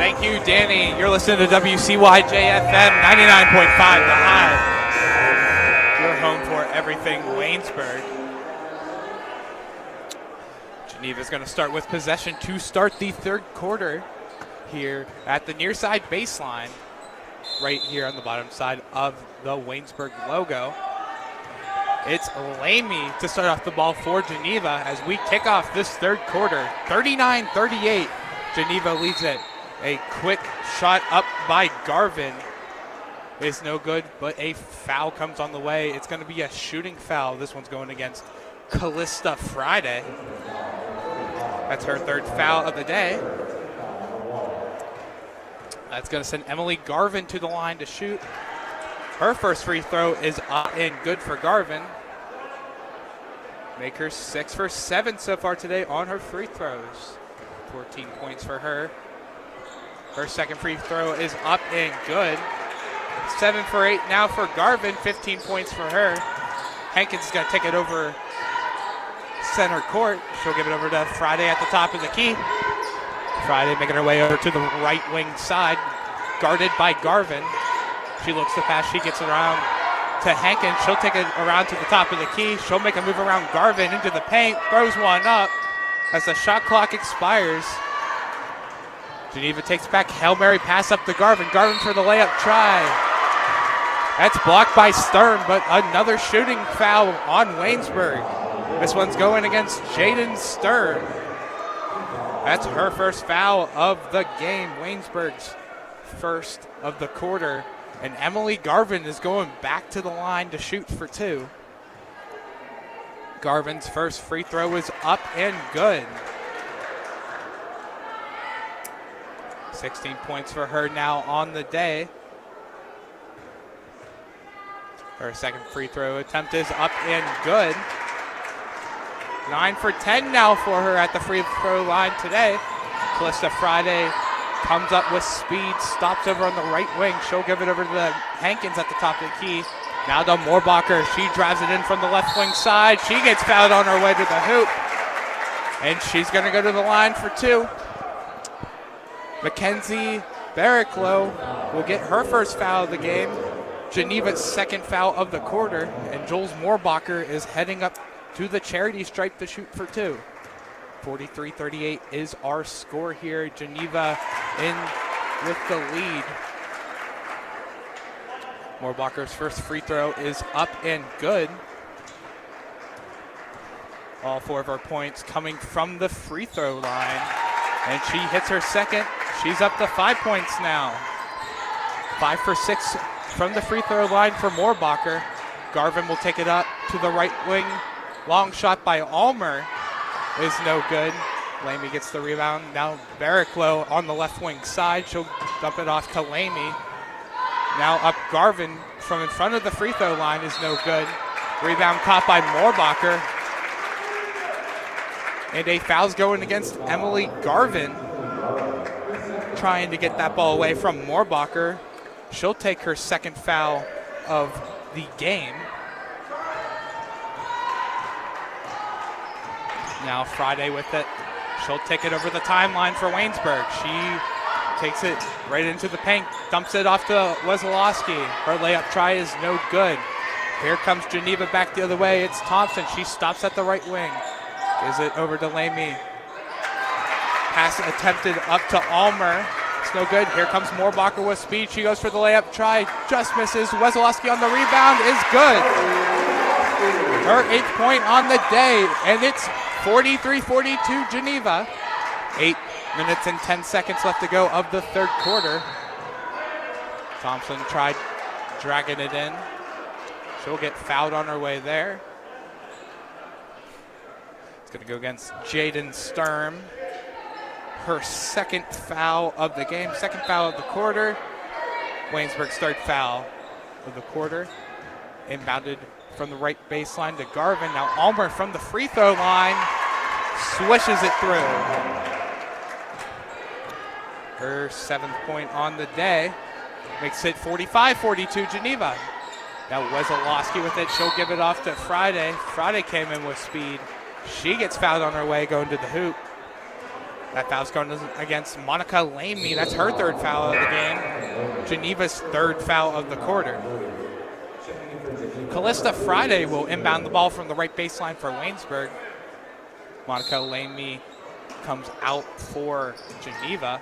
Thank you, Danny. You're listening to WCYJ-FM 99.5, The Hive. Your home for everything Waynesburg. Geneva's going to start with possession to start the third quarter here at the near side baseline, right here on the bottom side of the Waynesburg logo. It's Lamy to start off the ball for Geneva as we kick off this third quarter. 39-38, Geneva leads it. A quick shot up by Garvin is no good, but a foul comes on the way. It's going to be a shooting foul. This one's going against Callista Friday. That's her third foul of the day. That's going to send Emily Garvin to the line to shoot. Her first free throw is up and good for Garvin. Make her 6 for 7 so far today on her free throws. 14 points for her. Her second free throw is up and good. 7 for 8 now for Garvin, 15 points for her. Hankins is going to take it over center court. She'll give it over to Friday at the top of the key. Friday making her way over to the right wing side, guarded by Garvin. She looks to pass, she gets around to Hankins. She'll take it around to the top of the key. She'll make a move around Garvin into the paint, throws one up as the shot clock expires. Geneva takes back, Hail Mary pass up to Garvin. Garvin for the layup try. That's blocked by Stern, but another shooting foul on Waynesburg. This one's going against Jaden Stern. That's her first foul of the game, Waynesburg's first of the quarter. And Emily Garvin is going back to the line to shoot for 2. Garvin's first free throw is up and good. 16 points for her now on the day. Her second free throw attempt is up and good. 9 for 10 now for her at the free throw line today. Callista Friday comes up with speed, stops over on the right wing. She'll give it over to Hankins at the top of the key. Now to Moorbacher. She drives it in from the left wing side. She gets fouled on her way to the hoop. And she's going to go to the line for 2. Mackenzie Barraclough will get her first foul of the game. Geneva's second foul of the quarter. And Jules Moorbacher is heading up to the charity stripe to shoot for 2. 43-38 is our score here. Geneva in with the lead. Moorbacher's first free throw is up and good. All 4 of her points coming from the free throw line. And she hits her second. She's up to 5 points now. 5 for 6 from the free throw line for Moorbacher. Garvin will take it up to the right wing. Long shot by Almer is no good. Lamy gets the rebound. Now Barraclough on the left wing side. She'll dump it off to Lamy. Now up Garvin from in front of the free throw line is no good. Rebound caught by Moorbacher. And a foul's going against Emily Garvin. Trying to get that ball away from Moorbacher. She'll take her second foul of the game. Now Friday with it. She'll take it over the timeline for Waynesburg. She takes it right into the paint, dumps it off to Wesolowski. Her layup try is no good. Here comes Geneva back the other way. It's Thompson. She stops at the right wing. Gives it over to Lamy. Pass attempted up to Almer. It's no good. Here comes Moorbacher with speed. She goes for the layup try. Just misses. Wesolowski on the rebound is good. Her 8th point on the day. And it's 43-42 Geneva. 8 minutes and 10 seconds left to go of the third quarter. Thompson tried dragging it in. She'll get fouled on her way there. It's going to go against Jaden Sturm. Her second foul of the game, second foul of the quarter. Waynesburg's third foul of the quarter. Inbounded from the right baseline to Garvin. Now Almer from the free throw line swishes it through. Her 7th point on the day makes it 45-42 Geneva. Now Wesolowski with it. She'll give it off to Friday. Friday came in with speed. She gets fouled on her way going to the hoop. That foul's going against Monica Lamy. That's her third foul of the game. Geneva's third foul of the quarter. Callista Friday will inbound the ball from the right baseline for Waynesburg. Monica Lamy comes out for Geneva.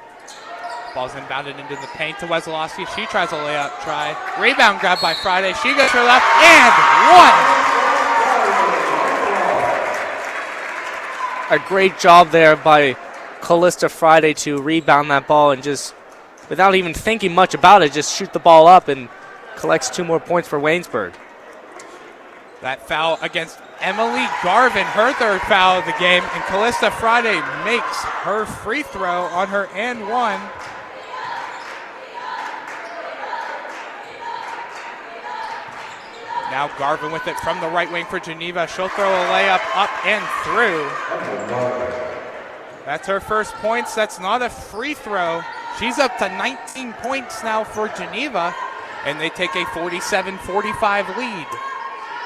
Ball's inbounded into the paint to Wesolowski. She tries a layup try. Rebound grab by Friday. She goes for left and one. A great job there by Callista Friday to rebound that ball and just, without even thinking much about it, just shoot the ball up and collects 2 more points for Waynesburg. That foul against Emily Garvin, her third foul of the game, and Callista Friday makes her free throw on her and one. Now Garvin with it from the right wing for Geneva. She'll throw a layup up and through. That's her first points. That's not a free throw. She's up to 19 points now for Geneva, and they take a 47-45 lead.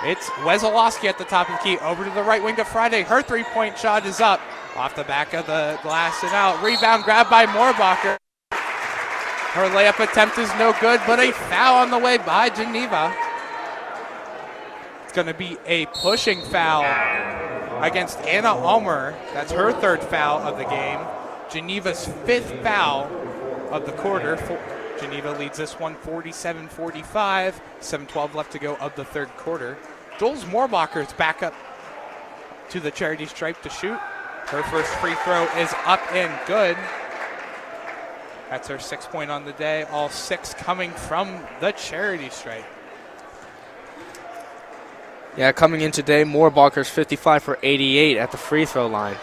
It's Wesolowski at the top of the key. Over to the right wing to Friday. Her three-point shot is up. Off the back of the glass and out. Rebound grab by Moorbacher. Her layup attempt is no good, but a foul on the way by Geneva. It's going to be a pushing foul against Anna Ulmer. That's her third foul of the game. Geneva's 5th foul of the quarter. Geneva leads this one 47-45. 7:12 left to go of the third quarter. Jules Moorbacher is back up to the charity stripe to shoot. Her first free throw is up and good. That's her 6th point on the day. All 6 coming from the charity stripe. Yeah, coming in today, Moorbacher's 55 for 88 at the free throw line.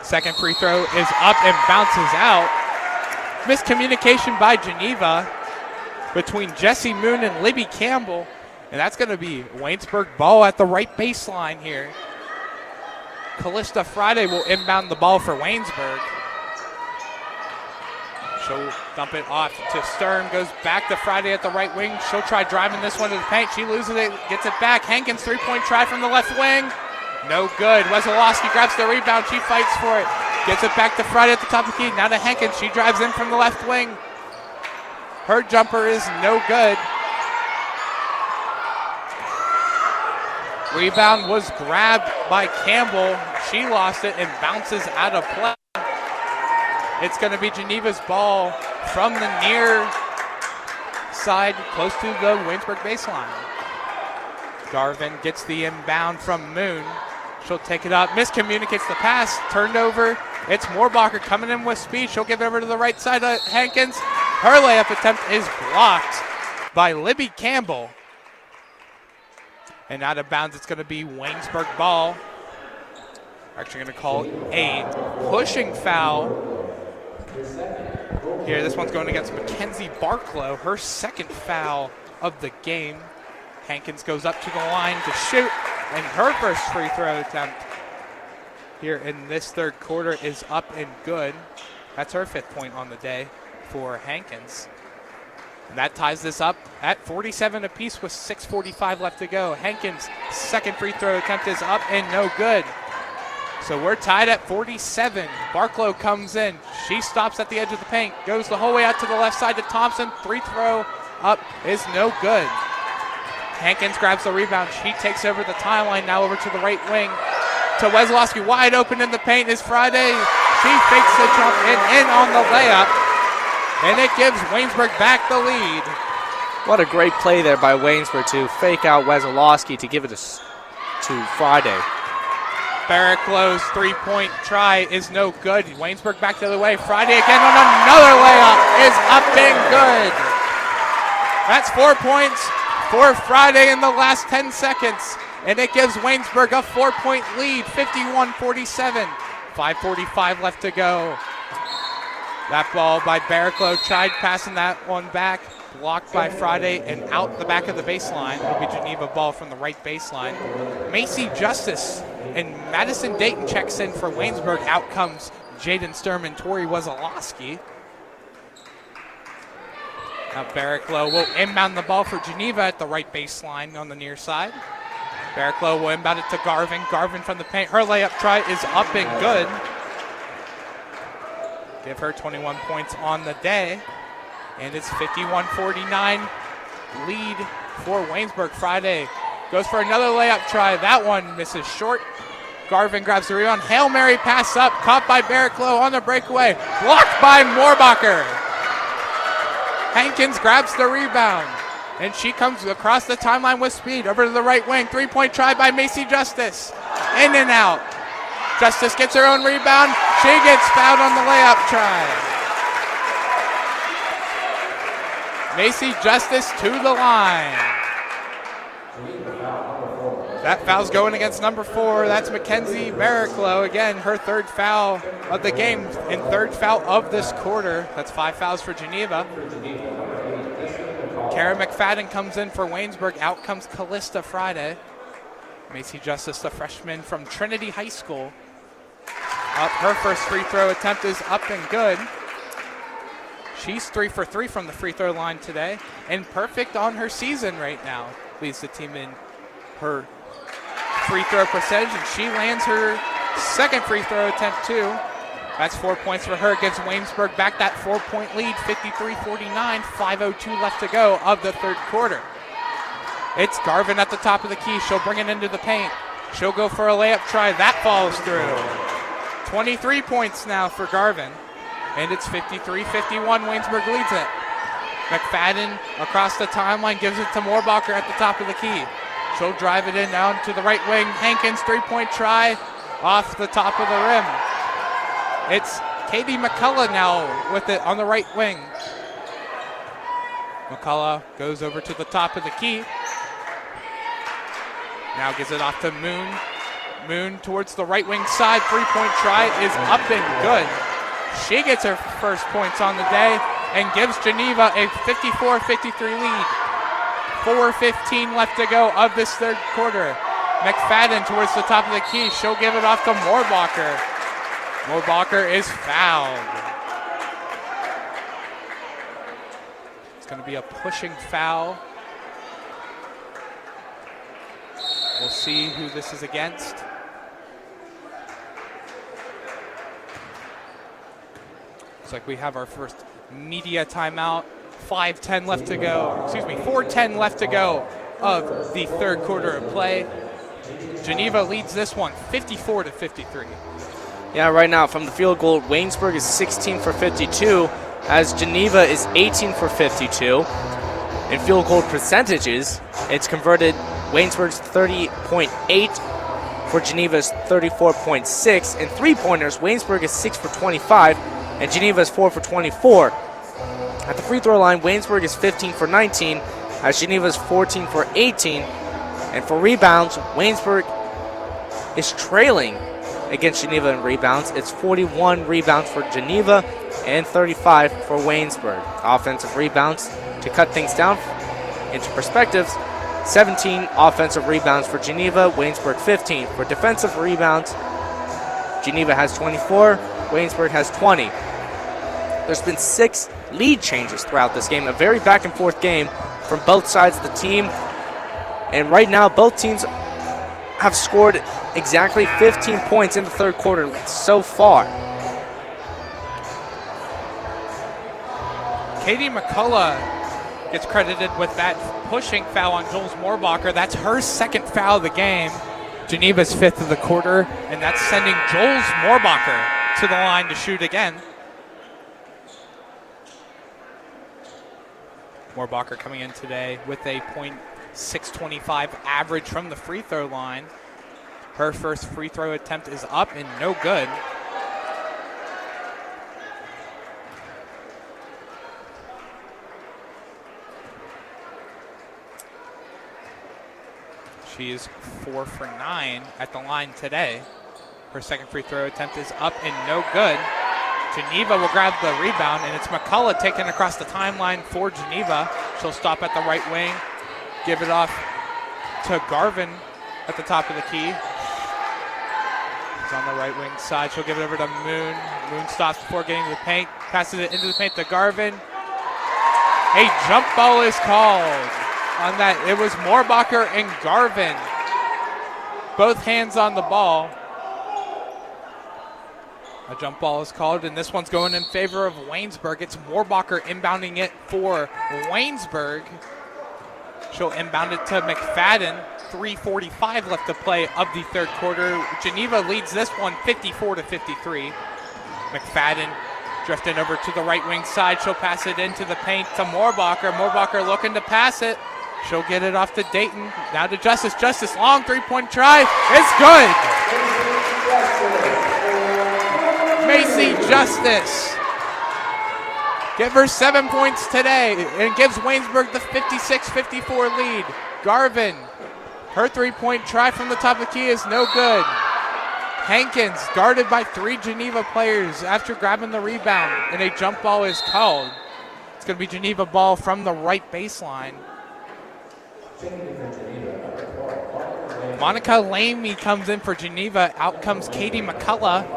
Second free throw is up and bounces out. Miscommunication by Geneva between Jessie Moon and Libby Campbell. And that's going to be Waynesburg ball at the right baseline here. Callista Friday will inbound the ball for Waynesburg. She'll dump it off to Sturm. Goes back to Friday at the right wing. She'll try driving this one to the paint. She loses it, gets it back. Hankins 3-point try from the left wing. No good. Wesolowski grabs the rebound. She fights for it. Gets it back to Friday at the top of the key. Now to Hankins. She drives in from the left wing. Her jumper is no good. Rebound was grabbed by Campbell. She lost it and bounces out of play. It's going to be Geneva's ball from the near side, close to the Waynesburg baseline. Garvin gets the inbound from Moon. She'll take it up, miscommunicates the pass, turned over. It's Moorbacher coming in with speed. She'll give it over to the right side of Hankins. Her layup attempt is blocked by Libby Campbell. And out of bounds, it's going to be Waynesburg ball. Actually going to call a pushing foul. Here, this one's going against Mackenzie Barklow, her 2nd foul of the game. Hankins goes up to the line to shoot, and her first free throw attempt here in this third quarter is up and good. That's her 5th point on the day for Hankins. And that ties this up at 47 apiece with 6:45 left to go. Hankins' 2nd free throw attempt is up and no good. So we're tied at 47. Barklow comes in. She stops at the edge of the paint, goes the whole way out to the left side to Thompson. Free throw up is no good. Hankins grabs the rebound. She takes over the timeline, now over to the right wing. To Wesolowski, wide open in the paint is Friday. She fakes the jump and in on the layup. And it gives Waynesburg back the lead. What a great play there by Waynesburg to fake out Wesolowski to give it to Friday. Barraclow's 3-point try is no good. Waynesburg back the other way. Friday again on another layup is up and good. That's 4 points for Friday in the last 10 seconds. And it gives Waynesburg a 4-point lead, 51-47. 5:45 left to go. That ball by Barraclow, tried passing that one back. Blocked by Friday and out the back of the baseline. It'll be Geneva ball from the right baseline. Macy Justice and Madison Dayton checks in for Waynesburg. Out comes Jaden Sturm and Tori Wesolowski. Now Barraclow will inbound the ball for Geneva at the right baseline on the near side. Barraclow will inbound it to Garvin. Garvin from the paint. Her layup try is up and good. give her 21 points on the day. And it's 51-49 lead for Waynesburg. Friday goes for another layup try. That one misses short. Garvin grabs the rebound. Hail Mary pass up, caught by Barraclough on the breakaway. Blocked by Moorbacher. Hankins grabs the rebound. And she comes across the timeline with speed. Over to the right wing. Three-point try by Macy Justice. In and out. Justice gets her own rebound. She gets fouled on the layup try. Macy Justice to the line. That foul's going against number 4. That's Mackenzie Barraclough. Again, her third foul of the game and third foul of this quarter. That's 5 fouls for Geneva. Kara McFadden comes in for Waynesburg. Out comes Callista Friday. Macy Justice, the freshman from Trinity High School. Up, her first free throw attempt is up and good. She's 3 for 3 from the free throw line today and perfect on her season right now. Leads the team in her free throw percentage, and she lands her second free throw attempt too. That's 4 points for her. Gives Waynesburg back that 4-point lead, 53-49, 5:02 left to go of the third quarter. It's Garvin at the top of the key. She'll bring it into the paint. She'll go for a layup try. That falls through. 23 points now for Garvin. And it's 53-51. Waynesburg leads it. McFadden across the timeline gives it to Moorbacher at the top of the key. She'll drive it in down to the right wing. Hankins three-point try off the top of the rim. It's Katie McCullough now with it on the right wing. McCullough goes over to the top of the key. Now gives it off to Moon. Moon towards the right wing side. Three-point try is up and good. She gets her first points on the day and gives Geneva a 54-53 lead. 4:15 left to go of this third quarter. McFadden towards the top of the key. She'll give it off to Moorbacher. Moorbacher is fouled. It's going to be a pushing foul. We'll see who this is against. Looks like we have our first media timeout. 4:10 left to go of the third quarter of play. Geneva leads this one 54-53. Yeah, right now from the field goal, Waynesburg is 16 for 52, as Geneva is 18 for 52. In field goal percentages, it's converted Waynesburg's 30.8 for Geneva's 34.6. In three-pointers, Waynesburg is 6 for 25, and Geneva is 4 for 24. At the free throw line, Waynesburg is 15 for 19, as Geneva is 14 for 18. And for rebounds, Waynesburg is trailing against Geneva in rebounds. It's 41 rebounds for Geneva and 35 for Waynesburg. Offensive rebounds, to cut things down into perspectives, 17 offensive rebounds for Geneva, Waynesburg 15. For defensive rebounds, Geneva has 24, Waynesburg has 20. There's been 6 lead changes throughout this game, a very back and forth game from both sides of the team. And right now, both teams have scored exactly 15 points in the third quarter so far. Katie McCullough gets credited with that pushing foul on Jules Moorbacher. That's her second foul of the game. Geneva's 5th of the quarter, and that's sending Jules Moorbacher to the line to shoot again. Moorbacher coming in today with a .625 average from the free throw line. Her first free throw attempt is up and no good. She is 4 for 9 at the line today. Her second free throw attempt is up and no good. Geneva will grab the rebound, and it's McCullough taken across the timeline for Geneva. She'll stop at the right wing, give it off to Garvin at the top of the key. She's on the right wing side. She'll give it over to Moon. Moon stops before getting to the paint, passes it into the paint to Garvin. A jump ball is called on that. It was Moorbacher and Garvin, both hands on the ball. A jump ball is called, and this one's going in favor of Waynesburg. It's Moorbacher inbounding it for Waynesburg. She'll inbound it to McFadden. 3:45 left to play of the third quarter. Geneva leads this one 54-53. McFadden drifting over to the right wing side. She'll pass it into the paint to Moorbacher. Moorbacher looking to pass it. She'll get it off to Dayton. Now to Justice. Justice, long three-point try. It's good. Macy Justice. Give her 7 points today and gives Waynesburg the 56-54 lead. Garvin, her three-point try from the top of the key is no good. Hankins guarded by 3 Geneva players after grabbing the rebound, and a jump ball is called. It's going to be Geneva ball from the right baseline. Monica Lamy comes in for Geneva. Out comes Katie McCullough.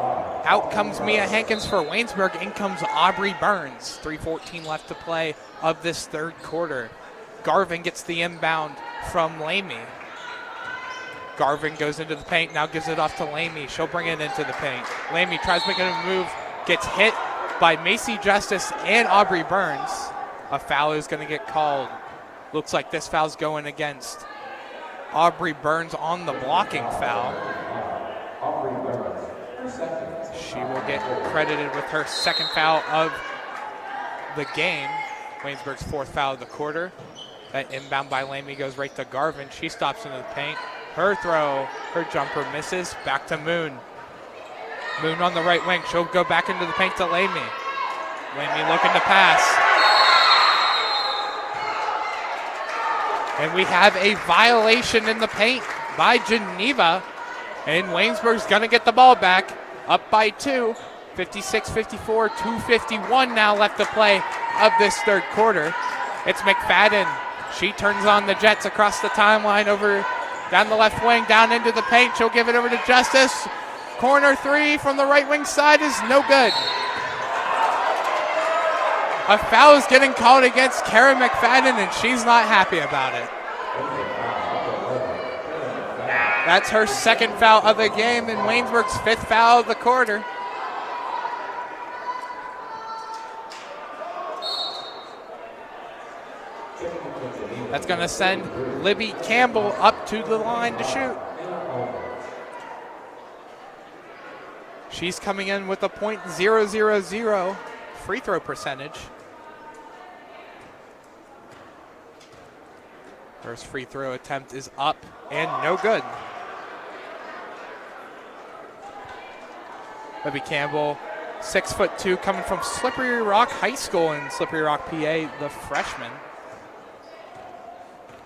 Out comes Mia Hankins for Waynesburg. In comes Aubrey Burns. 3:14 left to play of this third quarter. Garvin gets the inbound from Lamy. Garvin goes into the paint, now gives it off to Lamy. She'll bring it into the paint. Lamy tries making a move, gets hit by Macy Justice and Aubrey Burns. A foul is going to get called. Looks like this foul's going against Aubrey Burns on the blocking foul. She will get credited with her second foul of the game. Waynesburg's fourth foul of the quarter. That inbound by Lamy goes right to Garvin. She stops into the paint. Her throw, her jumper misses. Back to Moon. Moon on the right wing. She'll go back into the paint to Lamy. Lamy looking to pass. And we have a violation in the paint by Geneva. And Waynesburg's going to get the ball back. Up by 2. 56-54, 2:51 now left to play of this third quarter. It's McFadden. She turns on the Jets across the timeline over down the left wing, down into the paint. She'll give it over to Justice. Corner three from the right wing side is no good. A foul is getting called against Karen McFadden, and she's not happy about it. That's her second foul of the game and Waynesburg's fifth foul of the quarter. That's going to send Libby Campbell up to the line to shoot. She's coming in with a .000 free throw percentage. First free throw attempt is up and no good. Libby Campbell, 6'2", coming from Slippery Rock High School in Slippery Rock, PA, the freshman.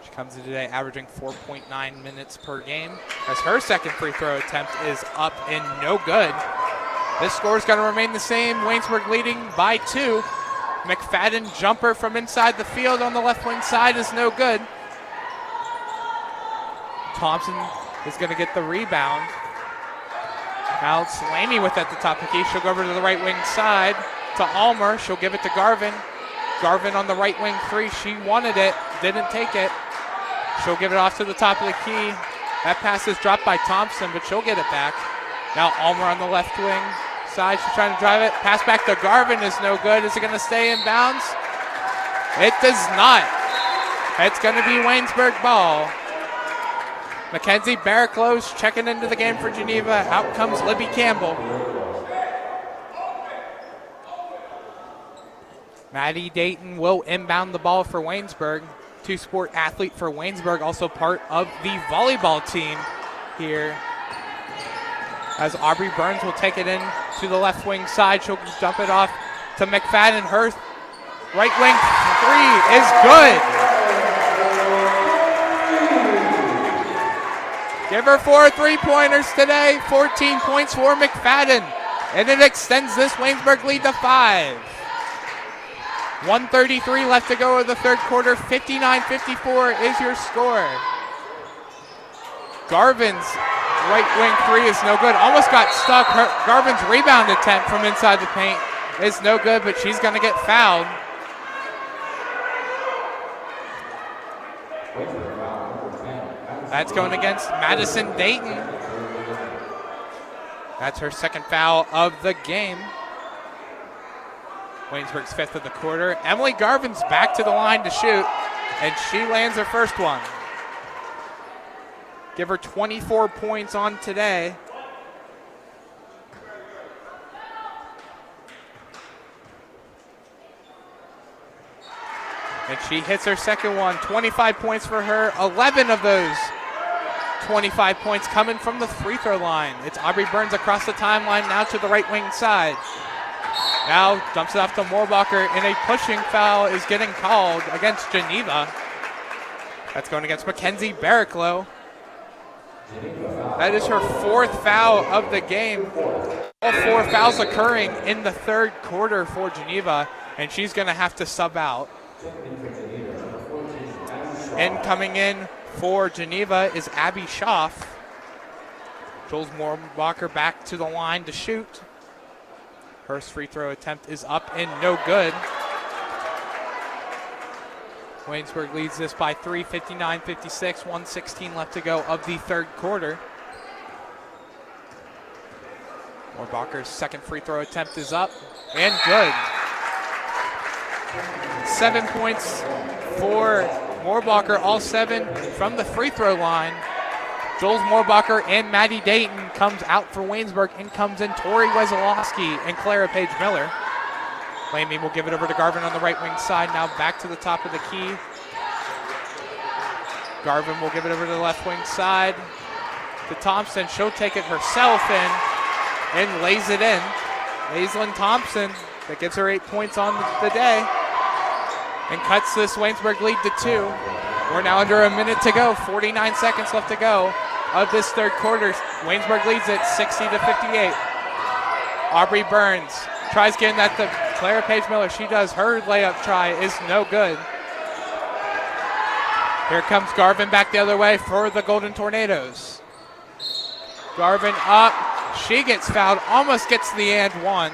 She comes in today averaging 4.9 minutes per game, as her second free throw attempt is up and no good. This score is going to remain the same. Waynesburg leading by 2. McFadden jumper from inside the field on the left wing side is no good. Thompson is going to get the rebound. Now it's Lamy with it at the top of the key. She'll go over to the right wing side to Almer. She'll give it to Garvin. Garvin on the right wing three. She wanted it, didn't take it. She'll give it off to the top of the key. That pass is dropped by Thompson, but she'll get it back. Now Almer on the left wing side. She's trying to drive it. Pass back to Garvin is no good. Is it going to stay in bounds? It does not. It's going to be Waynesburg ball. Mackenzie Barraclough checking into the game for Geneva. Out comes Libby Campbell. Maddie Dayton will inbound the ball for Waynesburg. Two-sport athlete for Waynesburg, also part of the volleyball team here. As Aubrey Burns will take it in to the left wing side. She'll dump it off to McFadden. Her right wing three is good. Give her 4 3-pointers today. 14 points for McFadden. And it extends this Waynesburg lead to 5. 1:33 left to go of the third quarter. 59-54 is your score. Garvin's right wing three is no good. Almost got stuck. Garvin's rebound attempt from inside the paint is no good, but she's going to get fouled. That's going against Madison Dayton. That's her second foul of the game. Waynesburg's fifth of the quarter. Emily Garvin's back to the line to shoot, and she lands her first one. Give her 24 points on today. And she hits her second one. 25 points for her. 11 of those 25 points coming from the free throw line. It's Aubrey Burns across the timeline now to the right wing side. Now dumps it off to Moorbacher, and a pushing foul is getting called against Geneva. That's going against Mackenzie Barraclough. That is her fourth foul of the game. All four fouls occurring in the third quarter for Geneva, and she's going to have to sub out. And coming in for Geneva is Abby Schaff. Jules Moorbacher back to the line to shoot. First free throw attempt is up and no good. Waynesburg leads this by 3, 59-56, 1:16 left to go of the third quarter. Moorbacher's second free throw attempt is up and good. 7 points for Moorbacher, all 7 from the free throw line. Jules Moorbacher and Maddie Dayton comes out for Waynesburg. In comes in Tori Wesolowski and Clara Page Miller. Lamy will give it over to Garvin on the right wing side. Now back to the top of the key. Garvin will give it over to the left wing side to Thompson. She'll take it herself and lays it in. Aislinn Thompson, that gives her 8 points on the day and cuts this Waynesburg lead to 2. We're now under a minute to go, 49 seconds left to go of this third quarter. Waynesburg leads it 60-58. Aubrey Burns tries getting that to Clara Page Miller. She does. Her layup try is no good. Here comes Garvin back the other way for the Golden Tornadoes. Garvin up. She gets fouled, almost gets the and one.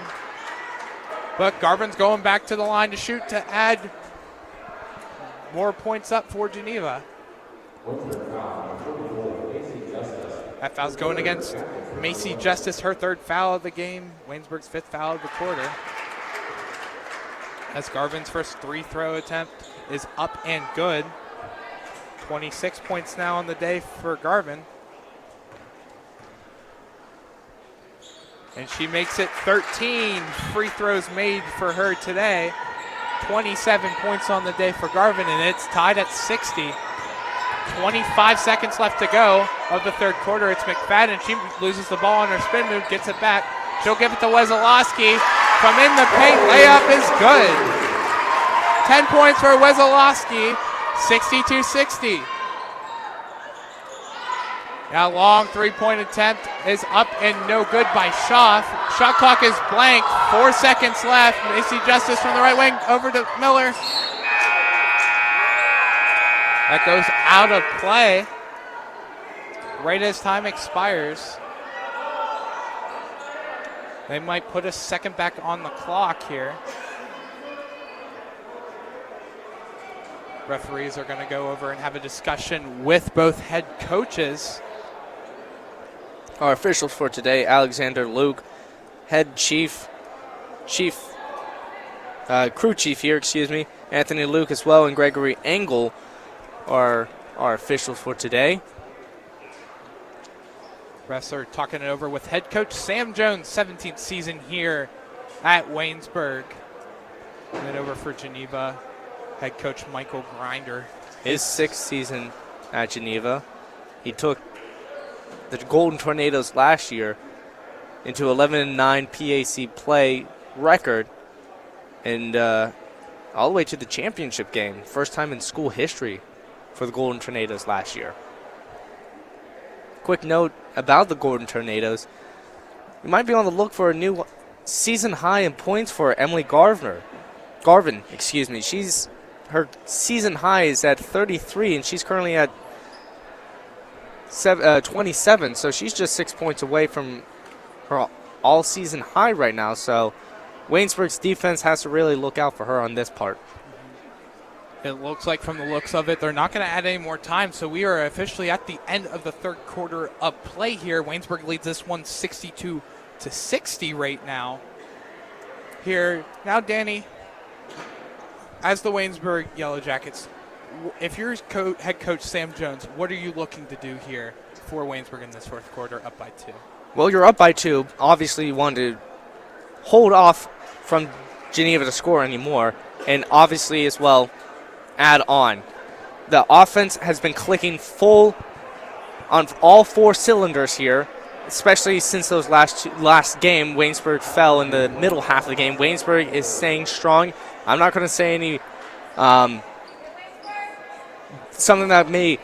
But Garvin's going back to the line to shoot to add more points up for Geneva. That foul's going against Macy Justice, her third foul of the game. Waynesburg's fifth foul of the quarter. As Garvin's first free throw attempt is up and good. 26 points now on the day for Garvin. And she makes it 13 free throws made for her today. 27 points on the day for Garvin, and it's tied at 60. 25 seconds left to go of the third quarter. It's McFadden. She loses the ball on her spin move, gets it back. She'll give it to Wesolowski. From in the paint, layup is good. 10 points for Wesolowski, 62-60. Now long three-point attempt is up and no good by Schaff. Shot clock is blank. 4 seconds left. Macy Justice from the right wing over to Miller. That goes out of play right as time expires. They might put a second back on the clock here. Referees are going to go over and have a discussion with both head coaches. Our officials for today, Alexander Luke, head crew chief here, Anthony Luke as well, and Gregory Engel are our officials for today. Refs are talking it over with head coach Sam Jones, 17th season here at Waynesburg. And then over for Geneva, head coach Michael Grinder. His 6th season at Geneva. He took the Golden Tornadoes last year into 11-9 PAC play record and all the way to the championship game. First time in school history for the Golden Tornadoes last year. Quick note about the Golden Tornadoes. You might be on the look for a new season high in points for Emily Garvin. Her season high is at 33, and she's currently at 27, so she's just 6 points away from her all-season high right now. So Waynesburg's defense has to really look out for her on this part. It looks like from the looks of it, they're not going to add any more time, so we are officially at the end of the third quarter of play here. Waynesburg leads this one 62-58. to 60 right now. Here, now Danny, as the Waynesburg Yellow Jackets, if you're head coach Sam Jones, what are you looking to do here for Waynesburg in this fourth quarter, up by 2? Well, you're up by 2. Obviously, you want to hold off from Geneva to score anymore, and obviously as well add on. The offense has been clicking full on all 4 cylinders here, especially since those last game. Waynesburg fell in the middle half of the game. Waynesburg is staying strong. I'm not going to say any something that may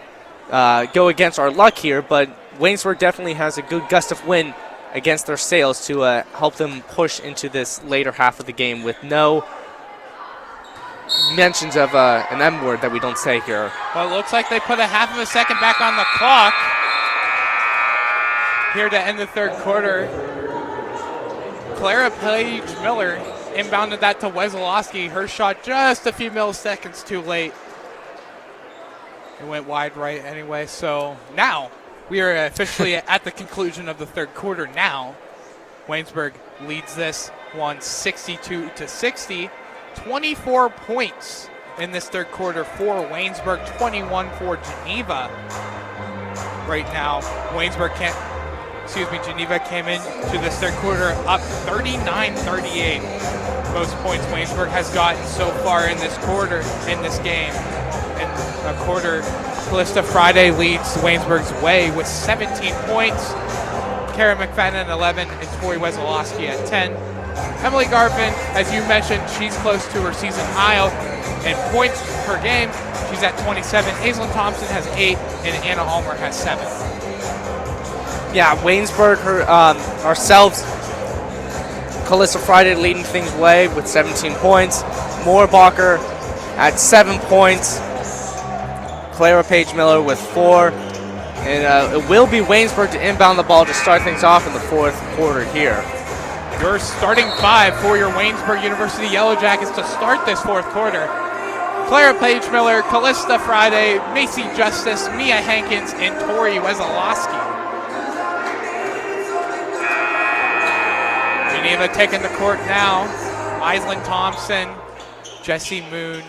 go against our luck here, but Waynesburg definitely has a good gust of wind against their sails to help them push into this later half of the game with no mentions of an M word that we don't say here. Well, it looks like they put a half of a second back on the clock here to end the third quarter. Clara Page Miller inbounded that to Wesolowski. Her shot just a few milliseconds too late. It went wide right anyway. So now we are officially at the conclusion of the third quarter now. Waynesburg leads this one 62 to 60. 24 points in this third quarter for Waynesburg, 21 for Geneva. Right now, Geneva came into this third quarter up 39-38. Most points Waynesburg has gotten so far in this quarter, in this game. In a quarter, Callista Friday leads Waynesburg's way with 17 points. Kara McFadden at 11 and Tori Wesolowski at 10. Emily Garvin, as you mentioned, she's close to her season high in points per game. She's at 27. Aislinn Thompson has 8, and Anna Almer has 7. Yeah, Waynesburg, ourselves, Callista Friday leading things away with 17 points. Moorbacher at 7 points. Clara Page Miller with 4. And it will be Waynesburg to inbound the ball to start things off in the fourth quarter here. Your starting 5 for your Waynesburg University Yellow Jackets to start this fourth quarter. Clara Page Miller, Callista Friday, Macy Justice, Mia Hankins, and Tori Wesolowski. Geneva taking the court now. Aislinn Thompson, Jessie Moon.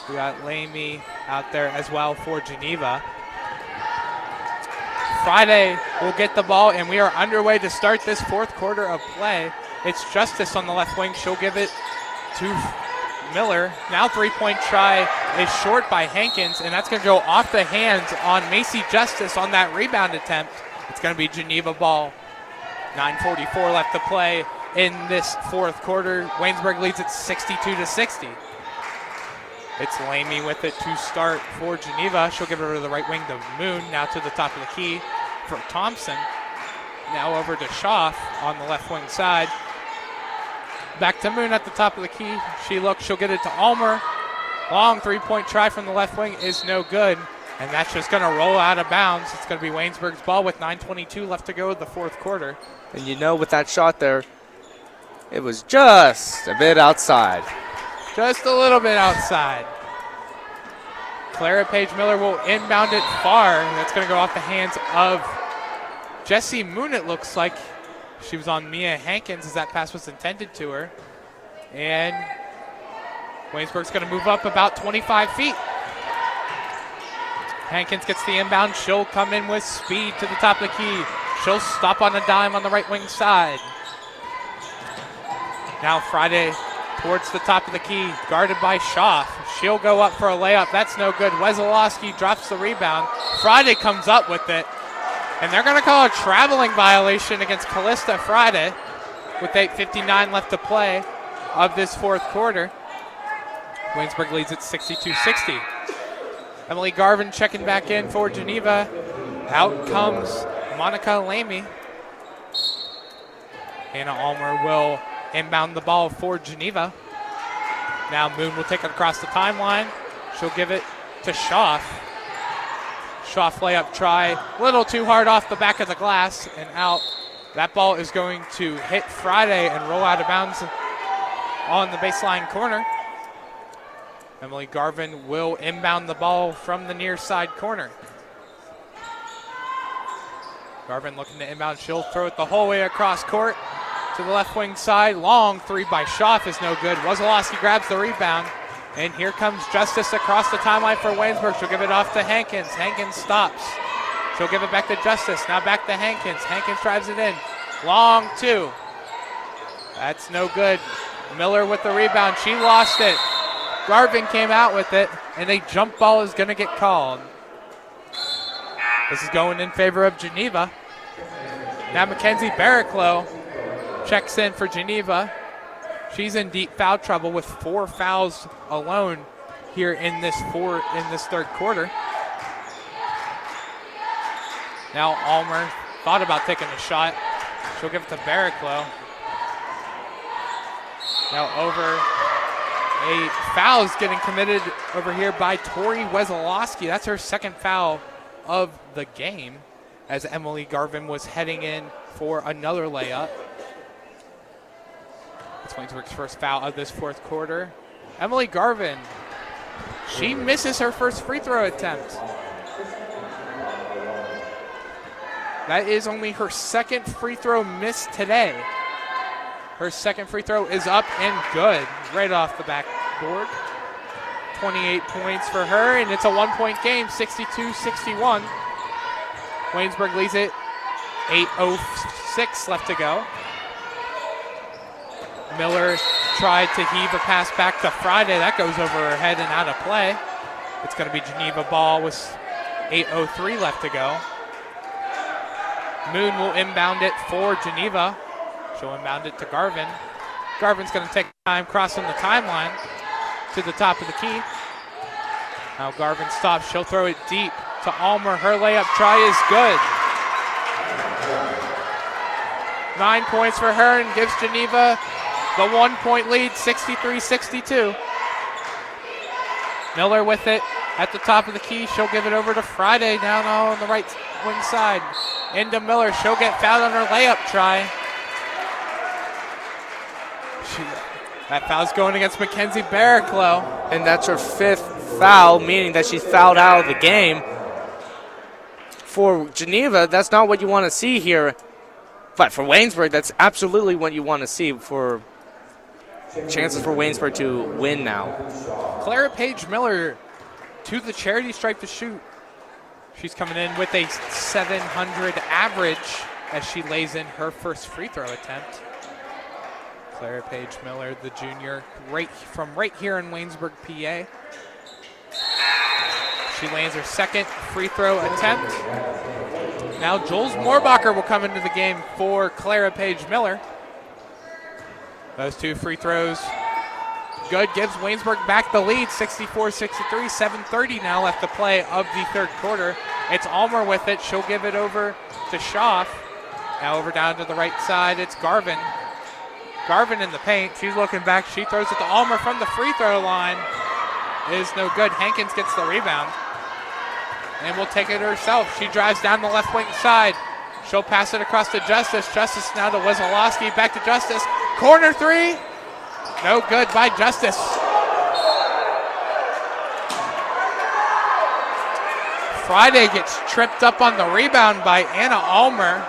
We got Lamy out there as well for Geneva. Friday will get the ball, and we are underway to start this fourth quarter of play. It's Justice on the left wing. She'll give it to Miller. Now three-point try is short by Hankins, and that's going to go off the hands on Macy Justice on that rebound attempt. It's going to be Geneva ball. 9:44 left to play in this fourth quarter. Waynesburg leads it 62 to 60. It's Lamy with it to start for Geneva. She'll give it over to the right wing to Moon. Now to the top of the key for Thompson. Now over to Schaff on the left wing side. Back to Moon at the top of the key. She looks, she'll get it to Almer. Long three-point try from the left wing is no good. And that's just going to roll out of bounds. It's going to be Waynesburg's ball with 9:22 left to go in the fourth quarter. And you know, with that shot there, it was just a bit outside. Just a little bit outside. Clara Page Miller will inbound it far. That's going to go off the hands of Jessie Moon, it looks like. She was on Mia Hankins as that pass was intended to her. And Waynesburg's going to move up about 25 feet. Hankins gets the inbound. She'll come in with speed to the top of the key. She'll stop on a dime on the right wing side. Now Friday towards the top of the key, guarded by Schaff. She'll go up for a layup. That's no good. Wesolowski drops the rebound. Friday comes up with it. And they're going to call a traveling violation against Callista Friday with 8:59 left to play of this fourth quarter. Waynesburg leads at 62-60. Emily Garvin checking back in for Geneva. Out comes Monica Lamy. Hannah Almer will inbound the ball for Geneva. Now Moon will take it across the timeline. She'll give it to Schaff. Schaff layup try. A little too hard off the back of the glass and out. That ball is going to hit Friday and roll out of bounds on the baseline corner. Emily Garvin will inbound the ball from the near side corner. Garvin looking to inbound. She'll throw it the whole way across court to the left wing side. Long three by Schaff is no good. Wazalowski grabs the rebound. And here comes Justice across the timeline for Waynesburg. She'll give it off to Hankins. Hankins stops. She'll give it back to Justice. Now back to Hankins. Hankins drives it in. Long two. That's no good. Miller with the rebound. She lost it. Garvin came out with it, and a jump ball is going to get called. This is going in favor of Geneva. Now Mackenzie Barraclough checks in for Geneva. She's in deep foul trouble with 4 fouls alone here in this third quarter. Now Almer thought about taking a shot. She'll give it to Barraclough. Now over a foul is getting committed over here by Tori Wezolowski. That's her second foul of the game as Emily Garvin was heading in for another layup. It's Waynesburg's first foul of this fourth quarter. Emily Garvin, she misses her first free throw attempt. That is only her second free throw missed today. Her second free throw is up and good right off the backboard. 28 points for her, and it's a 1-point game, 62-61. Waynesburg leads it, 8:06 left to go. Miller tried to heave a pass back to Friday. That goes over her head and out of play. It's going to be Geneva ball with 8:03 left to go. Moon will inbound it for Geneva. She'll inbound it to Garvin. Garvin's going to take time crossing the timeline to the top of the key. Now Garvin stops. She'll throw it deep to Almer. Her layup try is good. 9 points for her and gives Geneva the 1-point lead, 63-62. Miller with it at the top of the key. She'll give it over to Friday down on the right wing side. Into Miller. She'll get fouled on her layup try. That foul's going against Mackenzie Barraclough. And that's her 5th foul, meaning that she's fouled out of the game. For Geneva, that's not what you want to see here. But for Waynesburg, that's absolutely what you want to see for chances for Waynesburg to win now. Clara Page Miller to the charity stripe to shoot. She's coming in with a 700 average as she lays in her first free throw attempt. Clara Page Miller, the junior, right here in Waynesburg, PA. She lands her second free throw attempt. Now Jules Moorbacher will come into the game for Clara Page Miller. Those two free throws good, gives Waynesburg back the lead, 64-63, 7:30 now left to play of the third quarter. It's Almer with it. She'll give it over to Schaff. Now over down to the right side, it's Garvin. Garvin in the paint. She's looking back. She throws it to Almer from the free throw line. It is no good. Hankins gets the rebound and will take it herself. She drives down the left wing side. She'll pass it across to Justice. Justice now to Wezolowski. Back to Justice. Corner three. No good by Justice. Friday gets tripped up on the rebound by Anna Almer.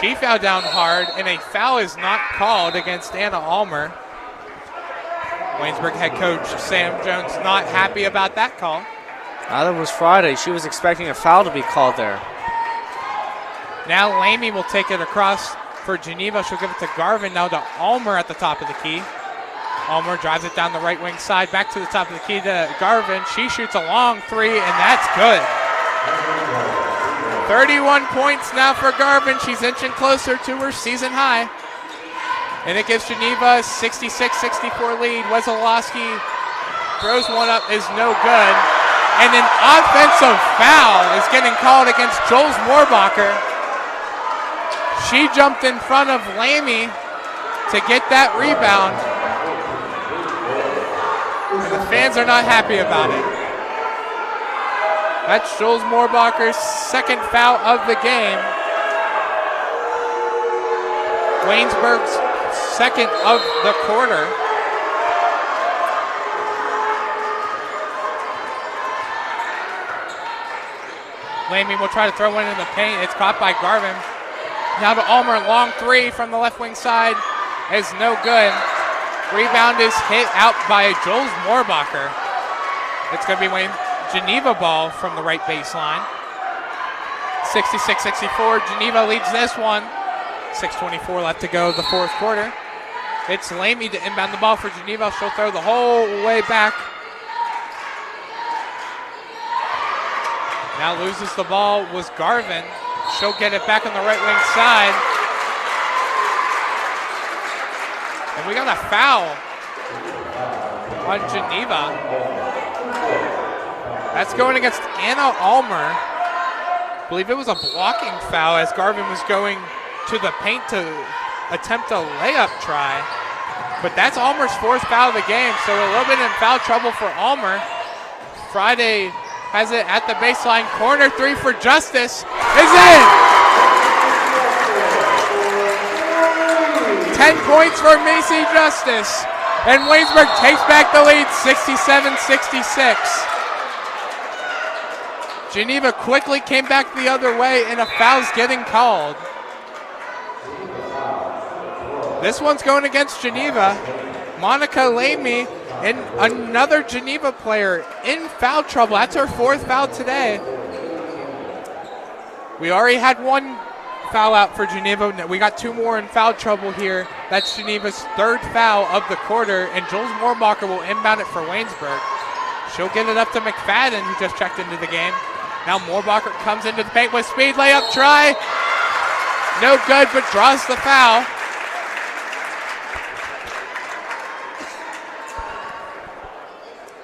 She fouled down hard, and a foul is not called against Anna Almer. Waynesburg head coach Sam Jones not happy about that call. That was Friday. She was expecting a foul to be called there. Now Lamy will take it across for Geneva. She'll give it to Garvin. Now to Almer at the top of the key. Almer drives it down the right wing side. Back to the top of the key to Garvin. She shoots a long three, and that's good. 31 points now for Garvin. She's inching closer to her season high. And it gives Geneva a 66-64 lead. Wezolowski throws one up, is no good. And an offensive foul is getting called against Jules Moorbacher. She jumped in front of Lamy to get that rebound. And the fans are not happy about it. That's Jules Moorbacher's second foul of the game. Waynesburg's second of the quarter. Lamy will try to throw one in the paint. It's caught by Garvin. Now to Ulmer, long three from the left wing side is no good. Rebound is hit out by Jules Moorbacher. It's going to be Wayne Geneva ball from the right baseline. 66-64, Geneva leads this one. 6:24 left to go the fourth quarter. It's Lamy to inbound the ball for Geneva. She'll throw the whole way back. Now loses the ball was Garvin. She'll get it back on the right wing side. And we got a foul on Geneva. That's going against Anna Ulmer. I believe it was a blocking foul as Garvin was going to the paint to attempt a layup try. But that's Ulmer's fourth foul of the game, so a little bit in foul trouble for Ulmer. Friday has it at the baseline. Corner three for Justice is in! 10 points for Macy Justice. And Waynesburg takes back the lead, 67-66. Geneva quickly came back the other way, and a foul's getting called. This one's going against Geneva. Monica Lamy and another Geneva player in foul trouble. That's her fourth foul today. We already had one foul out for Geneva. We got two more in foul trouble here. That's Geneva's third foul of the quarter, and Jules Moorbacher will inbound it for Waynesburg. She'll get it up to McFadden, who just checked into the game. Now Moorbacher comes into the paint with speed, layup try. No good, but draws the foul.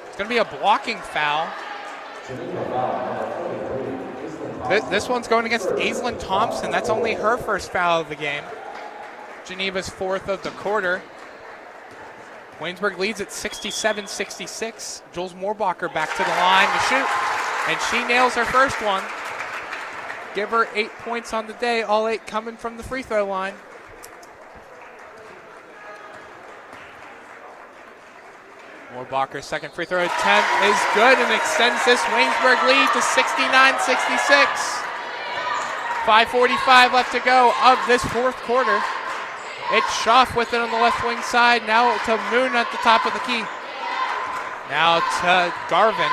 It's going to be a blocking foul. This one's going against Aislinn Thompson. That's only her first foul of the game. Geneva's fourth of the quarter. Waynesburg leads at 67-66. Jules Moorbacher back to the line to shoot. And she nails her first one. Give her 8 points on the day, all 8 coming from the free throw line. Moorbacher's second free throw attempt is good and extends this Waynesburg lead to 69-66. 5:45 left to go of this fourth quarter. It's Schaff with it on the left wing side. Now to Moon at the top of the key. Now to Garvin.